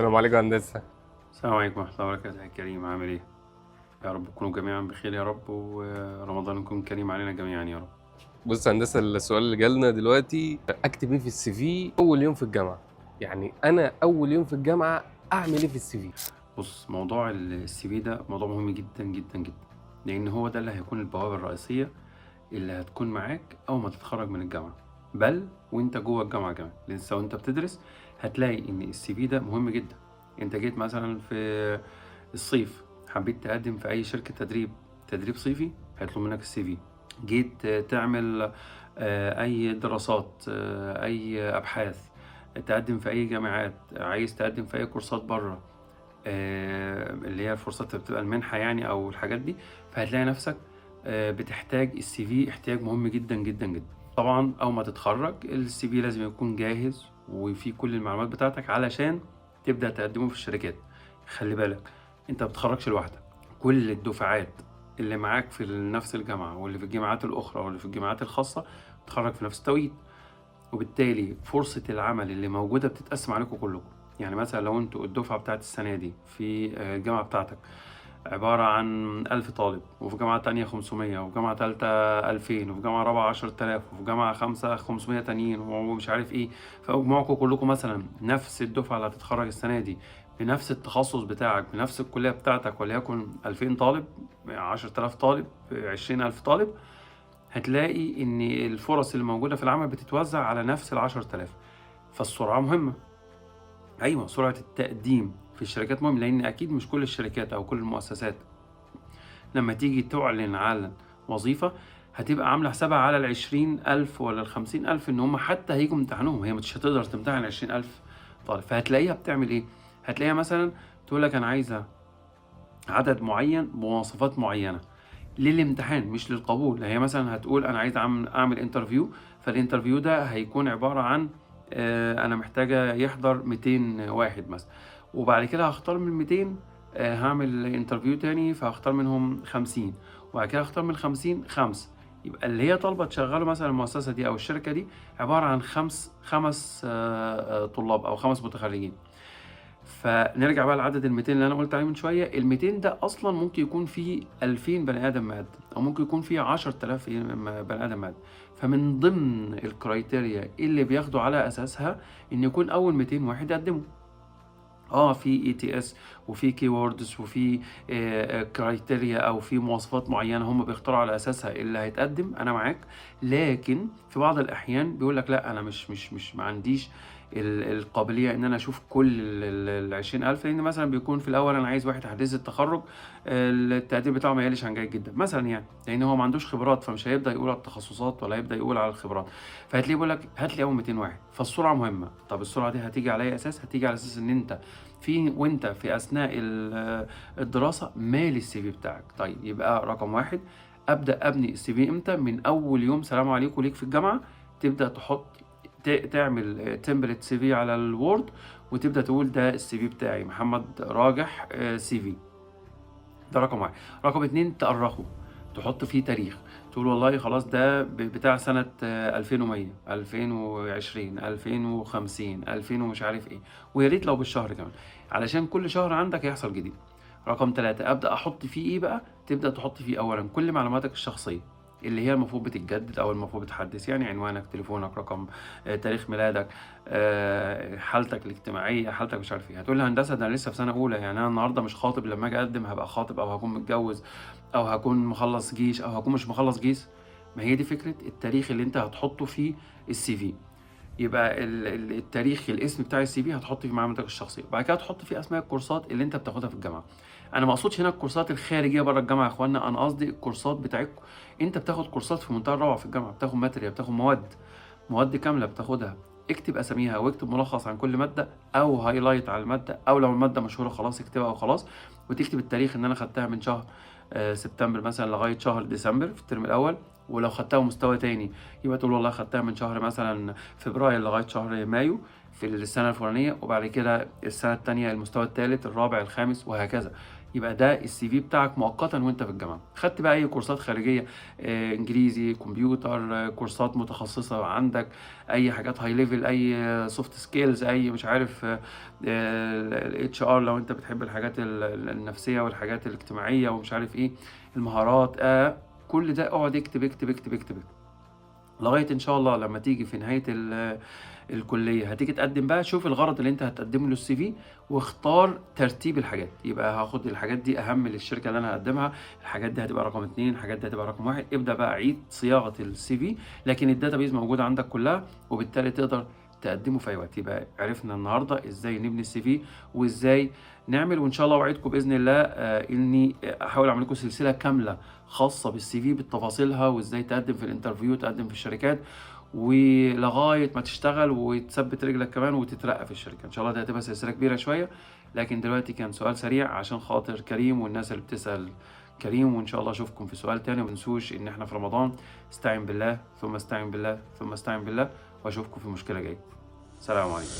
السلام عليكم يا هندسة. السلام عليكم ورحمة الله وبركاته يا كريم، عامل ايه؟ يا رب تكونوا جميعا بخير يا رب، ورمضان يكون كريم علينا جميعا يا رب. بص يا هندسة، السؤال اللي جالنا دلوقتي اكتب ايه في السي في اول يوم في الجامعة؟ يعني انا اول يوم في الجامعة اعمل ايه في السي في؟ بص، موضوع السي في ده موضوع مهم جدا جدا جدا، لأن هو ده اللي هيكون البوابة الرئيسية اللي هتكون معاك أول ما تتخرج من الجامعة، بل وأنت جوه الجامعة كمان، لسه وأنت بتدرس هتلاقي إن السي في ده مهم جدا. أنت جيت مثلا في الصيف حبيت تقدم في أي شركة تدريب صيفي، هيطلب منك السي في. جيت تعمل أي دراسات، أي أبحاث، تقدم في أي جامعات، عايز تقدم في أي كورسات بره، اللي هي الفرصات اللي بتبقى المنحة يعني أو الحاجات دي، فهتلاقي نفسك بتحتاج السي في احتياج مهم جدا جدا جدا. طبعا أول ما تتخرج السي في لازم يكون جاهز وفيه كل المعلومات بتاعتك علشان تبدأ تقدمه في الشركات. خلي بالك، أنت بتخرجش لوحدك، كل الدفعات اللي معاك في نفس الجامعة واللي في الجامعات الأخرى واللي في الجامعات الخاصة بتخرج في نفس التوقيت، وبالتالي فرصة العمل اللي موجودة بتتقسم عليكم كلكم. يعني مثلا لو انتوا الدفعة بتاعت السنة دي في الجامعة بتاعتك عبارة عن 1000 طالب، وفي جامعة تانية 500، وفي جامعة تالتة 2000، وفي جامعة رابعة 10000، وفي جامعة خمسة 500 تانيين ومش عارف ايه، فمجموعكم كلكم مثلا نفس الدفعة اللي هتتخرج السنة دي بنفس التخصص بتاعك بنفس الكلية بتاعتك، وليكن 2000 طالب، 10000 طالب، 20000 طالب، هتلاقي ان الفرص اللي موجودة في العمل بتتوزع على نفس ال10000. فالسرعة مهمة. ايوه، سرعة التقديم في الشركات مهم، لان اكيد مش كل الشركات او كل المؤسسات لما تيجي تعلن على وظيفة هتبقى عاملة حسابها على 20,000 ولا 50,000 ان هم حتى هيجوا امتحانهم. هي مش هتقدر تمتحن 20,000 طالب، فهتلاقيها بتعمل ايه؟ هتلاقيها مثلا تقول لك انا عايزة عدد معين بمواصفات معينة للامتحان مش للقبول. هي مثلا هتقول انا عايز اعمل انترفيو، فالانترفيو ده هيكون عبارة عن انا محتاجة يحضر 200 واحد مثلا، وبعد كده هختار من 200 هعمل انترفيو تاني فهختار منهم 50، وبعد كده هختار من 50 خمس. يبقى اللي هي طالبة تشغله مثلا المؤسسة دي او الشركة دي عبارة عن خمس طلاب او 5 متخرجين. فنرجع بقى لعدد ال200 اللي انا قلت عليه من شويه، ال200 ده اصلا ممكن يكون فيه 2000 بني ادم مقدم، او ممكن يكون فيه 10000 بني ادم مقدم. فمن ضمن الكرايتيريا اللي بياخدوا على اساسها ان يكون اول 200 واحد يقدموا. في اي تي اس وفي كي ووردز وفي كرايتيريا او في مواصفات معينه هم بيختاروا على اساسها اللي هيتقدم، انا معاك. لكن في بعض الاحيان بيقول لك لا، انا مش ما عنديش القابليه ان انا اشوف كل ال20,000، لان مثلا بيكون في الاول انا عايز واحد حديث التخرج التقدير بتاعه ما يقلش عن جيد جدا مثلا، يعني لان هو ما عندوش خبرات فمش هيبدا يقول على التخصصات ولا هيبدا يقول على الخبرات. فهتلاقيه بيقول لك هات لي اول 200 واحد. فالسرعه مهمه. طب السرعه دي هتيجي على اي اساس؟ هتيجي على اساس ان انت وانت في اثناء الدراسه مالي السي في بتاعك. طيب يبقى رقم واحد، ابدا ابني السي في امتى؟ من اول يوم سلام عليكم ليك في الجامعه، تبدا تحط تعمل تمبلت سي في على الوورد، وتبدا تقول ده السي في بتاعي محمد راجح سي في. ده رقم واحد. رقم اتنين، تأرخه، تحط فيه تاريخ، تقول والله خلاص ده بتاع سنة 2100 2020 2050 2000 ومش عارف ايه، ويا ريت لو بالشهر كمان علشان كل شهر عندك هيحصل جديد. رقم ثلاثة، أبدأ أحط فيه إيه بقى؟ تبدأ تحط فيه أولا كل معلوماتك الشخصية اللي هي المفروض بتتجدد أو المفروض بتحدث، يعني عنوانك، تليفونك، رقم تاريخ ميلادك، حالتك الاجتماعية، حالتك مش عارف ايه. هتقول لي هندسة ده أنا لسه في سنة أولى، يعني أنا النهاردة مش خاطب، لما أجي أقدم هبقى خاطب أو هكون متجوز أو هكون مخلص جيش أو هكون مش مخلص جيش. ما هي دي فكرة التاريخ اللي أنت هتحطه في السي في. يبقى التاريخ، الاسم بتاع السي في هتحط فيه معلوماتك الشخصيه، بعد كده تحط فيه اسماء الكورسات اللي انت بتاخدها في الجامعه. انا ما اقصدش هنا الكورسات الخارجيه بره الجامعه يا اخوانا، انا قصدي الكورسات بتاعتكم. انت بتاخد كورسات في منتهى الروعه في الجامعه، بتاخد ماتيريال، بتاخد مواد كامله بتاخدها. اكتب اساميها واكتب ملخص عن كل ماده او هايلايت على الماده، او لو الماده مشهوره خلاص اكتبها وخلاص، وتكتب التاريخ ان انا خدتها من شهر سبتمبر مثلا لغايه شهر ديسمبر في الترم الاول. ولو خدتها مستوى تاني يبقى تقول والله خدتها من شهر مثلا فبراير لغايه شهر مايو في السنه الفلانيه، وبعد كده السنه الثانيه المستوى الثالث الرابع الخامس وهكذا. يبقى ده السي في بتاعك مؤقتا وانت في الجامعه. خدت بقى اي كورسات خارجيه، انجليزي، كمبيوتر، كورسات متخصصه عندك، اي حاجات هاي ليفل، اي سوفت سكيلز، اي مش عارف الاتش ار لو انت بتحب الحاجات النفسيه والحاجات الاجتماعيه ومش عارف ايه المهارات، كل ده اقعد اكتب اكتب اكتب اكتب لغايه ان شاء الله لما تيجي في نهايه الكليه هتيجي تقدم بقى. شوف الغرض اللي انت هتقدمه للسي في واختار ترتيب الحاجات. يبقى هاخد الحاجات دي اهم للشركه اللي انا هقدمها، الحاجات دي هتبقى رقم 2، الحاجات دي هتبقى رقم 1. ابدا بقى عيد صياغه السي في، لكن الداتابيز موجوده عندك كلها، وبالتالي تقدر تقدمه في اي وقت. يبقى عرفنا النهارده ازاي نبني السي في وازاي نعمل. وان شاء الله اوعدكم باذن الله اني احاول اعمل لكم سلسله كامله خاصه بالسي في بتفاصيلها، وازاي تقدم في الانترفيو، تقدم في الشركات، ولغايه ما تشتغل وتثبت رجلك كمان وتترقى في الشركه. ان شاء الله دي هتبقى سلسله كبيره شويه، لكن دلوقتي كان سؤال سريع عشان خاطر كريم والناس اللي بتسال كريم. وان شاء الله اشوفكم في سؤال تاني. وما تنسوش ان احنا في رمضان، استعين بالله ثم استعين بالله ثم استعين بالله، واشوفكم في مشكله جايه. سلام عليكم.